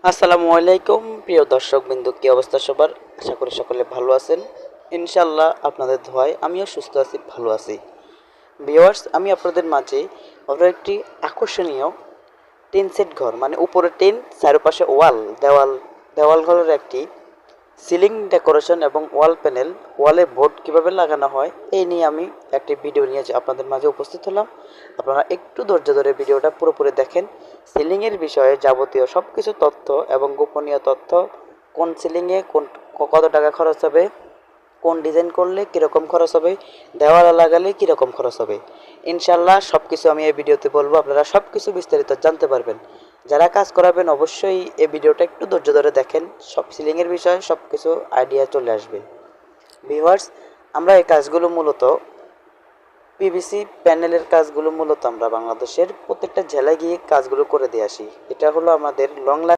আসসালামু আলাইকুম প্রিয় দর্শকবৃন্দ, কি অবস্থা সবার? আশা করি সকলে ভালো আছেন। ইনশাআল্লাহ আপনাদের দোয়ায় আমিও সুস্থ আছি, ভালো আছি। ভিউয়ার্স, আমি আপনাদের মাঝে আরও একটি আকর্ষণীয় টিন সেট ঘর, মানে উপরে টিন, চারপাশে দেওয়াল দেওয়াল ঘরের একটি সিলিং ডেকোরেশন এবং ওয়াল প্যানেল, ওয়ালে বোর্ড কীভাবে লাগানো হয় এই নিয়ে আমি একটি ভিডিও নিয়ে আপনাদের মাঝে উপস্থিত হলাম। আপনারা একটু ধৈর্য ধরে ভিডিওটা পুরোপুরি দেখেন। সিলিংয়ের বিষয়ে যাবতীয় সব কিছু তথ্য এবং গোপনীয় তথ্য, কোন সিলিংয়ে কত টাকা খরচ হবে, কোন ডিজাইন করলে কীরকম খরচ হবে, দেওয়ালে লাগালে কীরকম খরচ হবে, ইনশাল্লাহ সব কিছু আমি এই ভিডিওতে বলবো। আপনারা সব কিছু বিস্তারিত জানতে পারবেন। যারা কাজ করাবেন অবশ্যই এই ভিডিওটা একটু ধৈর্য ধরে দেখেন, সব সিলিংয়ের বিষয়ে সব কিছু আইডিয়া চলে আসবে। ভিউয়ার্স, আমরা এই কাজগুলো মূলত পিভিসি প্যানেলের কাজগুলো মূলত আমরা বাংলাদেশের প্রত্যেকটা জেলায় গিয়ে কাজগুলো করে দিয়ে আসি। এটা হলো আমাদের লং